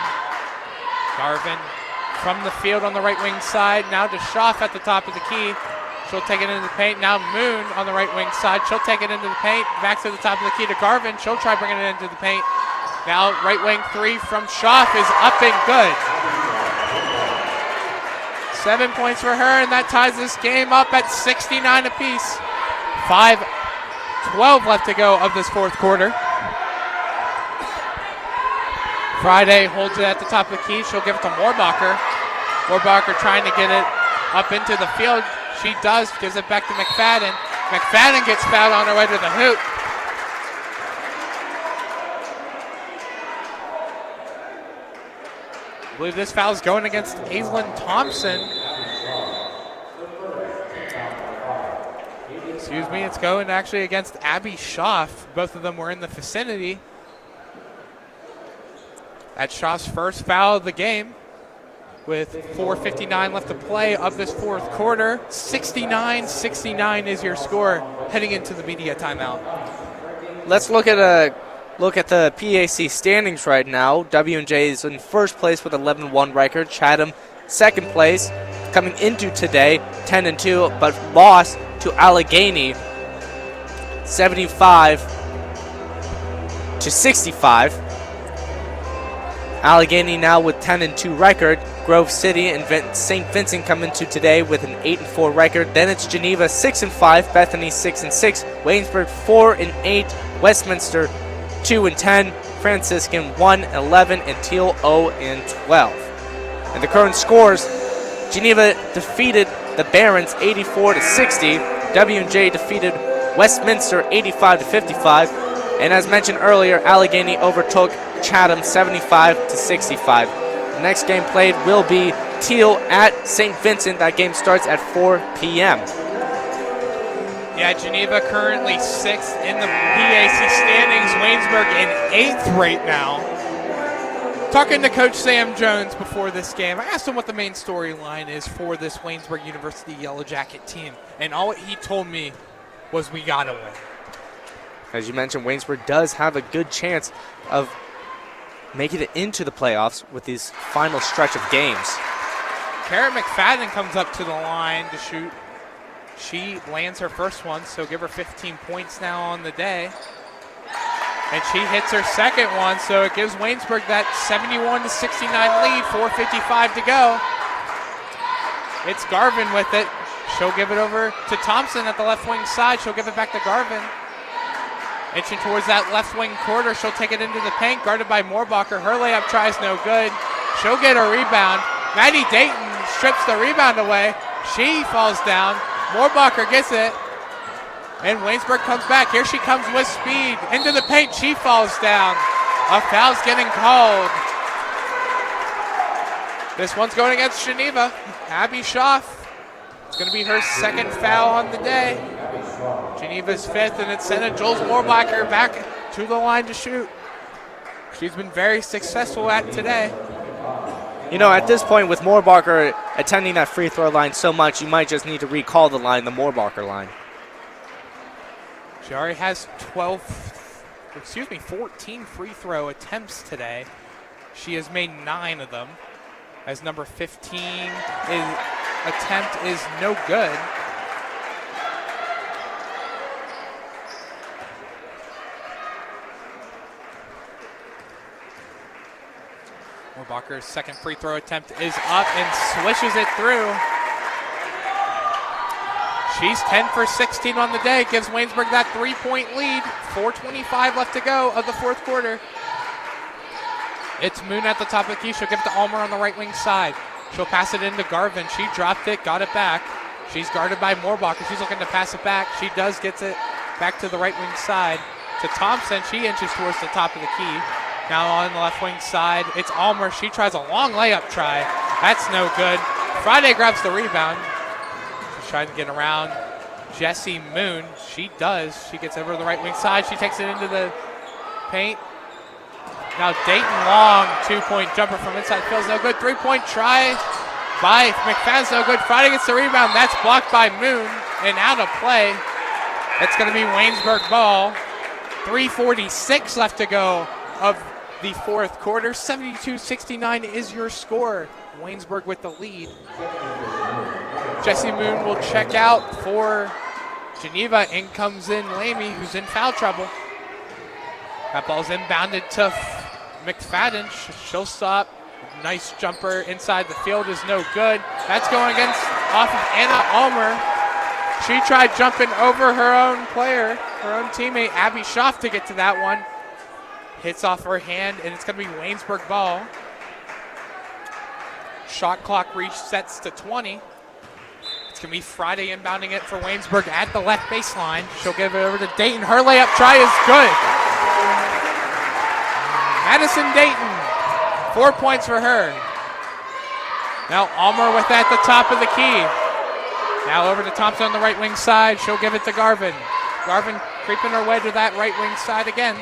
Garvin from the field on the right wing side. Now to Schaff at the top of the key. She'll take it into the paint. Now Moon on the right wing side. She'll take it into the paint. Back to the top of the key to Garvin. She'll try bringing it into the paint. Now right wing three from Schaff is up and good. 7 points for her, and that ties this game up at 69 apiece. 5:12 left to go of this fourth quarter. Friday holds it at the top of the key. She'll give it to Moorbacher. Moorbacher trying to get it up into the field. She does, gives it back to McFadden. McFadden gets fouled on her way to the hoop. I believe this foul is going against Aislinn Thompson. Excuse me, it's going actually against Abby Schaff. Both of them were in the vicinity. That's Schaff's first foul of the game with 4:59 left to play of this fourth quarter. 69-69 is your score heading into the media timeout. Let's look at the PAC standings right now. W&J is in first place with 11-1 record. Chatham second place, coming into today 10-2, but lost to Allegheny 75-65. Allegheny now with 10-2 record. Grove City and St. Vincent come into today with an 8-4 record. Then it's Geneva 6-5, Bethany 6-6, Waynesburg 4-8, Westminster 2-10, Franciscan 1-11, and Teal 0-12. And the current scores: Geneva defeated the Barons 84-60. W&J defeated Westminster 85-55. And as mentioned earlier, Allegheny overtook Chatham 75-65. The next game played will be Teal at St. Vincent. That game starts at 4 p.m. Yeah, Geneva currently 6th in the PAC standings. Waynesburg in 8th right now. Talking to Coach Sam Jones before this game, I asked him what the main storyline is for this Waynesburg University Yellow Jacket team, and all he told me was we gotta win. As you mentioned, Waynesburg does have a good chance of making it into the playoffs with this final stretch of games. Kara McFadden comes up to the line to shoot. She lands her first one, so give her 15 points now on the day. And she hits her second one, so it gives Waynesburg that 71-69 lead, 4:55 to go. It's Garvin with it. She'll give it over to Thompson at the left wing side. She'll give it back to Garvin. Inching towards that left wing quarter, she'll take it into the paint, guarded by Moorbacher. Her layup try is no good. She'll get a rebound. Maddie Dayton strips the rebound away. She falls down. Moorbacher gets it. And Waynesburg comes back. Here she comes with speed. Into the paint. She falls down. A foul's getting called. This one's going against Geneva. Abby Schaff. It's going to be her second foul on the day. Geneva's fifth, and it's sent Jules Moorbacher back to the line to shoot. She's been very successful at today. You know, at this point, with Moorbacher attending that free throw line so much, you might just need to recall the line, the Moorbacher line. She already has 14 free throw attempts today. She has made 9 of them, as number 15 attempt is no good. Moorbacher's second free throw attempt is up and swishes it through. She's 10 for 16 on the day, gives Waynesburg that 3-point lead. 4:25 left to go of the fourth quarter. It's Moon at the top of the key. She'll give it to Almer on the right wing side. She'll pass it into Garvin. She dropped it, got it back. She's guarded by Moorbacher. She's looking to pass it back. She does get it back to the right wing side. To Thompson, she inches towards the top of the key. Now on the left wing side, it's Almer. She tries a long layup try. That's no good. Friday grabs the rebound. She's trying to get around Jessie Moon. She does. She gets over to the right wing side. She takes it into the paint. Now Dayton Long, 2-point jumper from inside. Feels no good. 3-point try by McFadden's no good. Friday gets the rebound. That's blocked by Moon and out of play. It's going to be Waynesburg ball. 3:46 left to go of the fourth quarter. 72-69 is your score. Waynesburg with the lead. Jessie Moon will check out for Geneva. In comes in Lamy, who's in foul trouble. That ball's inbounded to McFadden. She'll stop. Nice jumper inside the field is no good. That's going off of Anna Almer. She tried jumping over her own player, her own teammate, Abby Schaff, to get to that one. Hits off her hand, and it's going to be Waynesburg ball. Shot clock resets to 20. It's going to be Friday inbounding it for Waynesburg at the left baseline. She'll give it over to Dayton. Her layup try is good. Madison Dayton, 4 points for her. Now Almer with that at the top of the key. Now over to Thompson on the right wing side. She'll give it to Garvin. Garvin creeping her way to that right wing side again.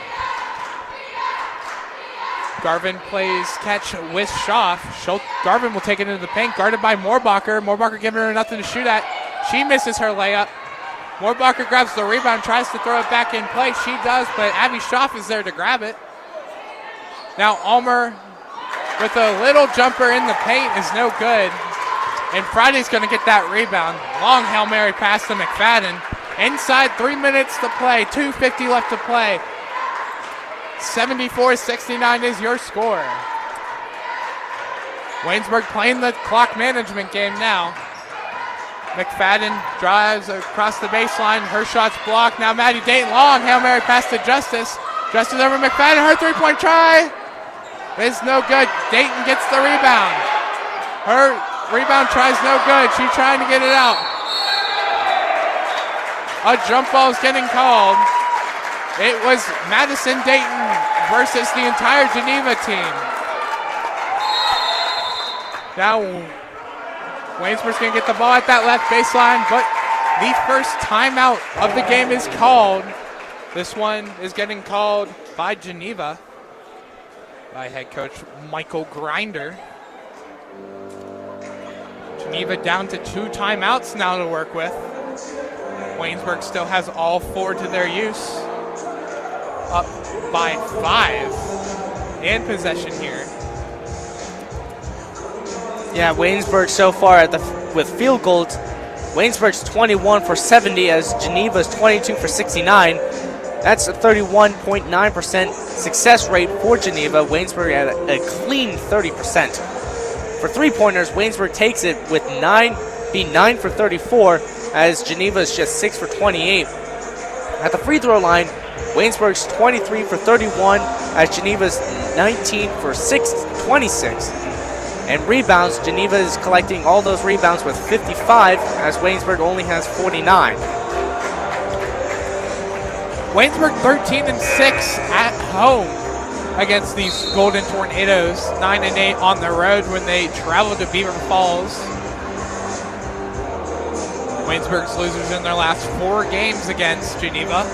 Garvin plays catch with Schaff. Garvin will take it into the paint, guarded by Moorbacher. Moorbacher giving her nothing to shoot at. She misses her layup. Moorbacher grabs the rebound, tries to throw it back in play. She does, but Abby Schaff is there to grab it. Now Almer with a little jumper in the paint is no good. And Friday's going to get that rebound. Long Hail Mary pass to McFadden. Inside 3 minutes to play, 2:50 left to play. 74-69 is your score. Waynesburg playing the clock management game now. McFadden drives across the baseline. Her shot's blocked. Now Maddie Dayton, long Hail Mary pass to Justice. Justice over McFadden. Her 3-point try is no good. Dayton gets the rebound. Her rebound try's no good. She's trying to get it out. A jump ball is getting called. It was Madison Dayton versus the entire Geneva team. Now, Waynesburg's going to get the ball at that left baseline, but the first timeout of the game is called. This one is getting called by Geneva. by head coach Michael Grinder. Geneva down to 2 timeouts now to work with. Waynesburg still has all 4 to their use. Up by 5 in possession here. Yeah, Waynesburg so far with field goals. Waynesburg's 21 for 70 as Geneva's 22 for 69. That's a 31.9% success rate for Geneva. Waynesburg at a clean 30%. For three-pointers, Waynesburg takes it with 9 for 34 as Geneva's just 6 for 28. At the free throw line, Waynesburg's 23 for 31 as Geneva's 19 for 26. And rebounds, Geneva is collecting all those rebounds with 55 as Waynesburg only has 49. Waynesburg 13-6 at home against these Golden Tornadoes. 9-8 on the road when they travel to Beaver Falls. Waynesburg's losers in their last 4 games against Geneva.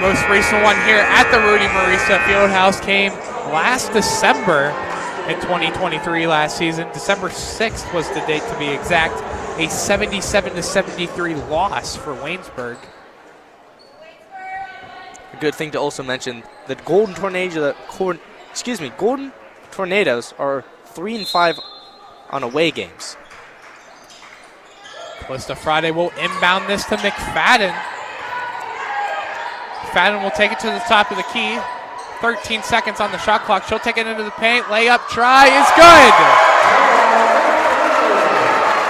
Most recent one here at the Rudy Marisa Fieldhouse came last December in 2023 last season. December 6th was the date to be exact. A 77-73 loss for Waynesburg. A good thing to also mention, the Golden Tornadoes are 3-5 on away games. Calista Friday will inbound this to McFadden. McFadden will take it to the top of the key. 13 seconds on the shot clock. She'll take it into the paint. Layup try is good.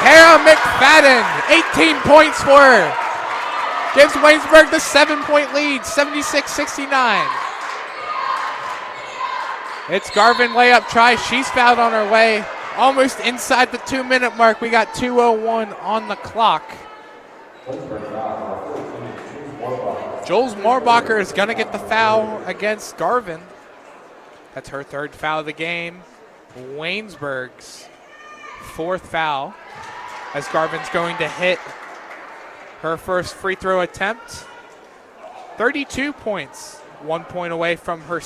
Tara McFadden, 18 points for her. Gives Waynesburg the 7-point lead, 76-69. It's Garvin layup try. She's fouled on her way. Almost inside the 2-minute mark. We got 2:01 on the clock. Jules Morbacher is going to get the foul against Garvin. That's her 3rd foul of the game. Waynesburg's 4th foul as Garvin's going to hit her first free throw attempt. 32 points, 1 point away from her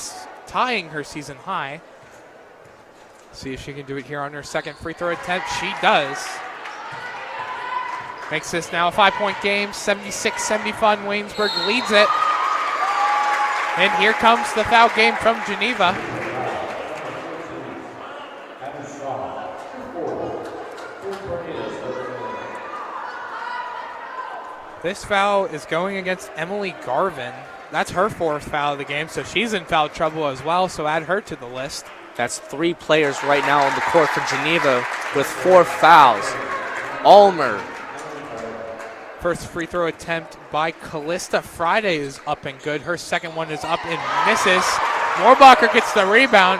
tying her season high. See if she can do it here on her second free throw attempt. She does. Makes this now a 5-point game, 76-75. Waynesburg leads it. And here comes the foul game from Geneva. This foul is going against Emily Garvin. That's her 4th foul of the game, so she's in foul trouble as well, so add her to the list. That's 3 players right now on the court for Geneva with 4 fouls. Ulmer. First free throw attempt by Calista Friday is up and good. Her second one is up and misses. Morbacher gets the rebound.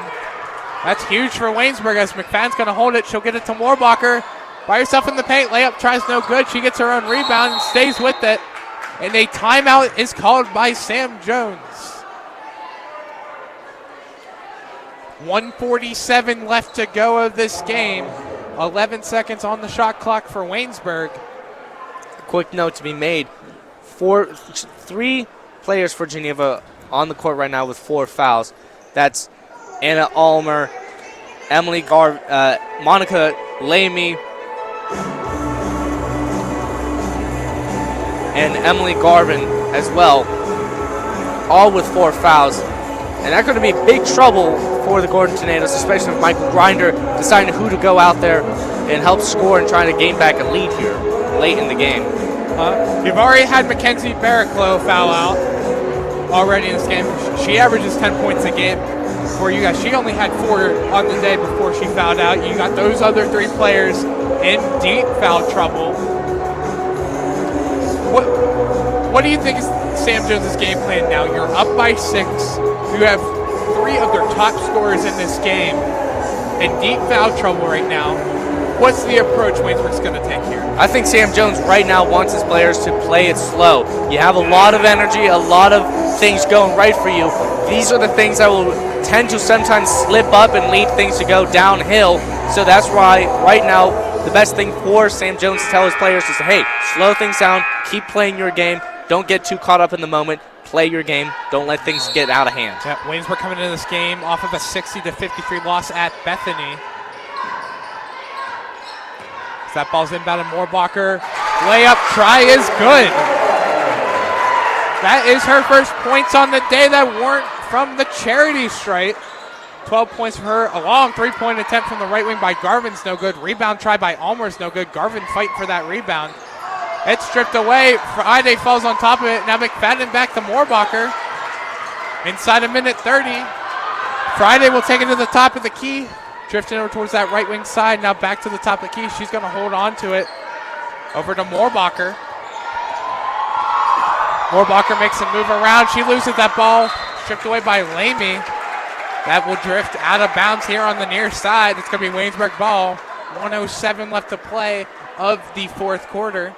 That's huge for Waynesburg as McFadden's going to hold it. She'll get it to Morbacher. By herself in the paint. Layup tries no good. She gets her own rebound and stays with it. And a timeout is called by Sam Jones. 1:47 left to go of this game. 11 seconds on the shot clock for Waynesburg. Quick note to be made. 3 players for Geneva on the court right now with 4 fouls. That's Anna Ulmer, Monica Lamy, and Emily Garvin as well, all with 4 fouls. And that's going to be big trouble for the Golden Tornadoes, especially with Michael Grinder deciding who to go out there and help score and trying to gain back a lead here late in the game. You've already had Mackenzie Barraclough foul out already in this game. She averages 10 points a game for you guys. She only had 4 on the day before she fouled out. You got those other 3 players in deep foul trouble. What do you think is Sam Jones' game plan now? You're up by 6. You have 3 of their top scorers in this game in deep foul trouble right now. What's the approach Waynesburg's going to take here? I think Sam Jones right now wants his players to play it slow. You have a lot of energy, a lot of things going right for you. These are the things that will tend to sometimes slip up and lead things to go downhill. So that's why right now the best thing for Sam Jones to tell his players is, hey, slow things down, keep playing your game, don't get too caught up in the moment, play your game. Don't let things get out of hand. Yeah, Waynesburg coming into this game off of a 60-53 loss at Bethany. That ball's inbounded. Moorbacher. Layup try is good. That is her first points on the day that weren't from the charity stripe. 12 points for her. A long three-point attempt from the right wing by Garvin's no good. Rebound try by Almer's no good. Garvin fighting for that rebound. It's stripped away. Friday falls on top of it. Now McFadden back to Moorbacher. Inside a minute 30. Friday will take it to the top of the key. Drifting over towards that right wing side. Now back to the top of the key. She's going to hold on to it. Over to Moorbacher. Moorbacher makes a move around. She loses that ball. Stripped away by Lamy. That will drift out of bounds here on the near side. It's going to be Waynesburg ball. 1:07 left to play of the fourth quarter.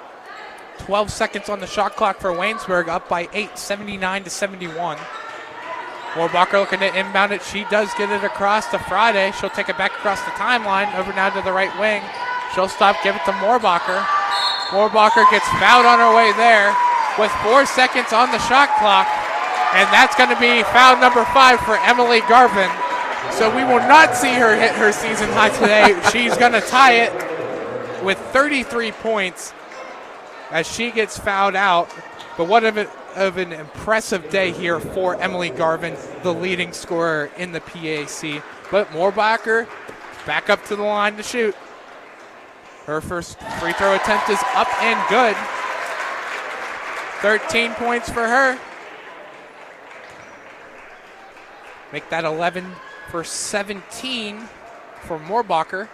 12 seconds on the shot clock for Waynesburg, up by 8, 79-71. Moorbacher looking to inbound it. She does get it across to Friday. She'll take it back across the timeline, over now to the right wing. She'll stop, give it to Moorbacher. Moorbacher gets fouled on her way there with 4 seconds on the shot clock. And that's going to be foul number 5 for Emily Garvin. So we will not see her hit her season high today. She's going to tie it with 33 points as she gets fouled out. But what of an impressive day here for Emily Garvin, the leading scorer in the PAC. But Moorbacher back up to the line to shoot. Her first free throw attempt is up and good. 13 points for her. Make that 11 for 17 for Moorbacher.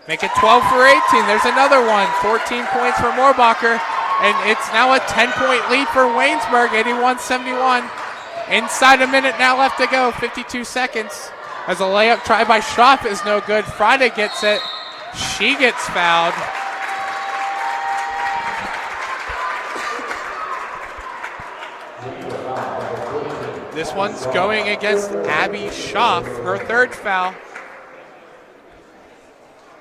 Make it 12 for 18. There's another one. 14 points for Moorbacher. And it's now a 10-point lead for Waynesburg, 81-71. Inside a minute now left to go, 52 seconds. As a layup try by Schaaf is no good. Friday gets it. She gets fouled. This one's going against Abby Schaaf, her third foul.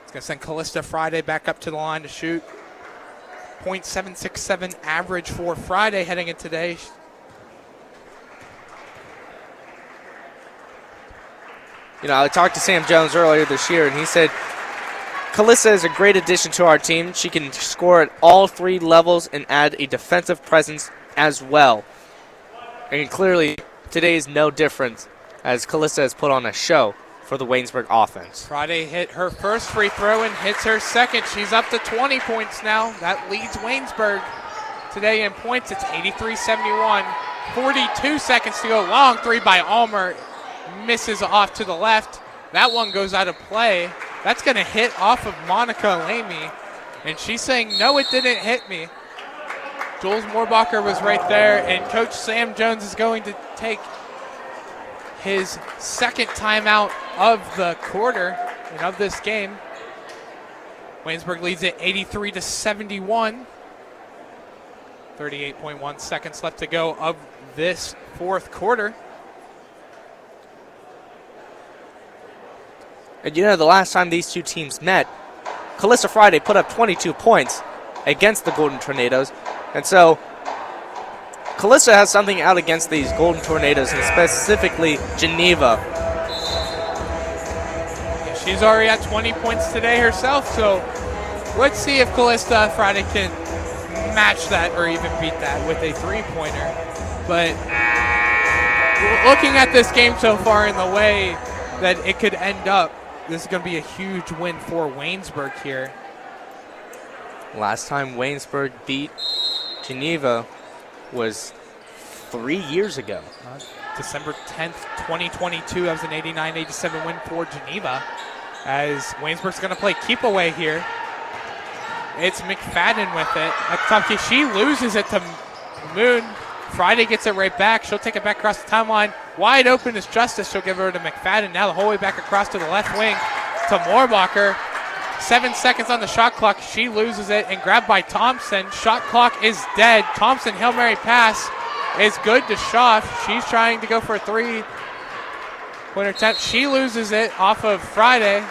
It's going to send Callista Friday back up to the line to shoot. .767 average for Friday heading in today. You know, I talked to Sam Jones earlier this year, and he said, Callista is a great addition to our team. She can score at all 3 levels and add a defensive presence as well. And clearly, today is no different, as Callista has put on a show for the Waynesburg offense. Friday hit her first free throw and hits her second. She's up to 20 points now. That leads Waynesburg today in points. It's 83-71. 42 seconds to go. Long three by Almer. Misses off to the left. That one goes out of play. That's going to hit off of Monica Lamy. And she's saying, no, it didn't hit me. Jules Moorbacher was right there. And Coach Sam Jones is going to take his second timeout of the quarter and of this game. Waynesburg leads it 83-71. 38.1 seconds left to go of this fourth quarter. And you know, the last time these two teams met, Callista Friday put up 22 points against the Golden Tornadoes. And so Callista has something out against these Golden Tornadoes, and specifically Geneva. She's already at 20 points today herself, so let's see if Callista Friday can match that or even beat that with a three-pointer. But looking at this game so far and the way that it could end up, this is going to be a huge win for Waynesburg here. Last time Waynesburg beat Geneva was 3 years ago. December 10th, 2022. That was an 89-87 win for Geneva. As Waynesburg's going to play keep away here. It's McFadden with it. Tucky, she loses it to Moon. Friday gets it right back. She'll take it back across the timeline. Wide open is Justice. She'll give it to McFadden. Now the whole way back across to the left wing to Moorbacher. 7 seconds on the shot clock. She loses it and grabbed by Thompson. Shot clock is dead. Thompson, Hail Mary pass is good to Schaaf. She's trying to go for a three-pointer attempt. She loses it off of Friday.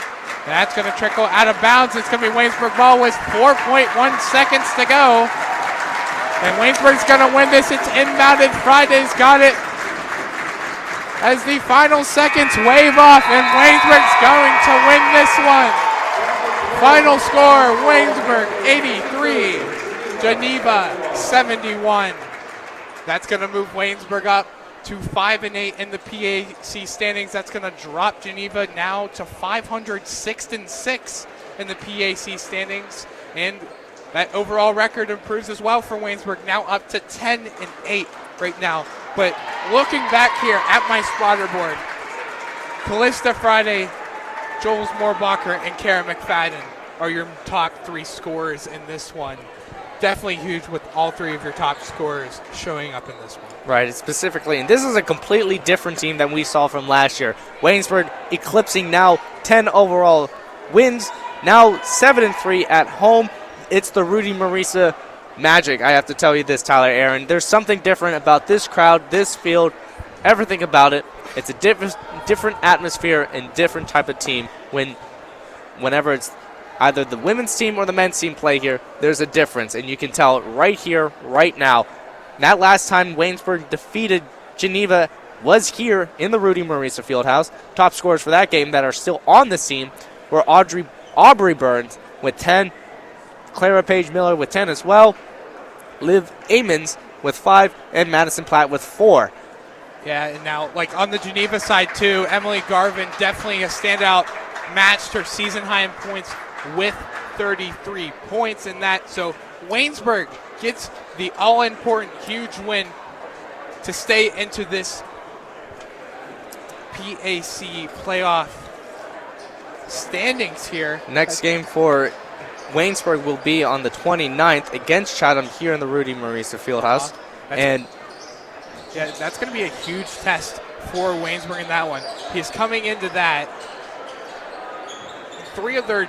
That's going to trickle out of bounds. It's going to be Waynesburg ball with 4.1 seconds to go. And Waynesburg's going to win this. It's inbounded. Friday's got it. As the final seconds wave off, and Waynesburg's going to win this one. Final score, Waynesburg 83, Geneva 71. That's going to move Waynesburg up to 5-8 in the PAC standings. That's going to drop Geneva now to 506-6 in the PAC standings. And that overall record improves as well for Waynesburg, now up to 10-8 right now. But looking back here at my spotter board, Callista Friday, Jules Moorbacher, and Kara McFadden are your top three scorers in this one. Definitely huge with all three of your top scorers showing up in this one. Right, specifically. And this is a completely different team than we saw from last year. Waynesburg eclipsing now 10 overall wins, now 7-3 at home. It's the Rudy Marisa magic, I have to tell you this, Tyler Aaron. There's something different about this crowd, this field, everything about it. It's a different atmosphere and different type of team whenever it's either the women's team or the men's team play here. There's a difference, and you can tell it right here, right now. That last time Waynesburg defeated Geneva was here in the Rudy Marisa Fieldhouse. Top scorers for that game that are still on the scene were Aubrey Burns with 10, Clara Page Miller with 10 as well, Liv Amons with 5, and Madison Platt with 4. Yeah, and now, like on the Geneva side too, Emily Garvin definitely a standout, matched her season high in points with 33 points in that. So Waynesburg gets the all-important huge win to stay into this PAC playoff standings here. Next game for Waynesburg will be on the 29th against Chatham here in the Rudy Marisa Fieldhouse. Yeah, that's going to be a huge test for Waynesburg in that one. He's coming into that. Three of their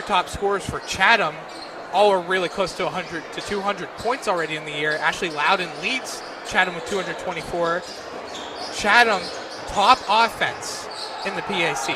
top scorers for Chatham all are really close to 100 to 200 points already in the year. Ashley Loudon leads Chatham with 224. Chatham, top offense in the PAC,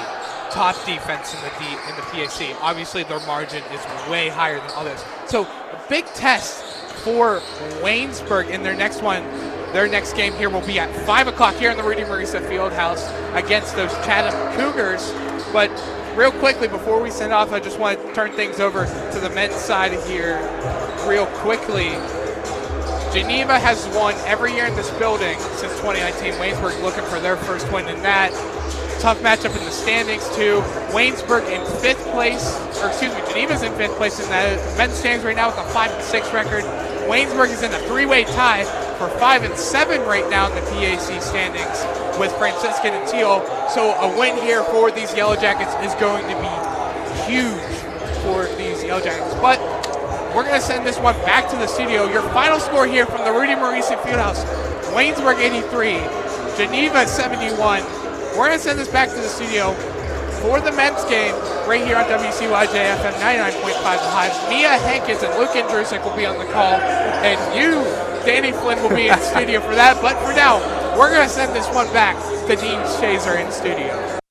top defense in the PAC. Obviously, their margin is way higher than others. So a big test for Waynesburg in their next one. Their next game here will be at 5 o'clock here in the Rudy Marisa Fieldhouse against those Chatham Cougars. But real quickly, before we send off, I just want to turn things over to the men's side here real quickly. Geneva has won every year in this building since 2019. Waynesburg looking for their first win in that. Tough matchup in the standings too. Waynesburg in 5th place, or excuse me, Geneva's in 5th place in the men's standings right now with a 5-6 record. Waynesburg is in a 3-way tie for 5-7 right now in the PAC standings with Franciscan and Teal. So a win here for these Yellow Jackets is going to be huge for these Yellow Jackets. But we're going to send this one back to the studio. Your final score here from the Rudy Marisa Fieldhouse: Waynesburg 83, Geneva 71. We're going to send this back to the studio for the men's game right here on WCYJ-FM 99.5 Live. Mia Hankins and Luke Andrusik will be on the call, and you, Danny Flynn, will be in studio for that. But for now, we're going to send this one back to Dean Shazer in studio.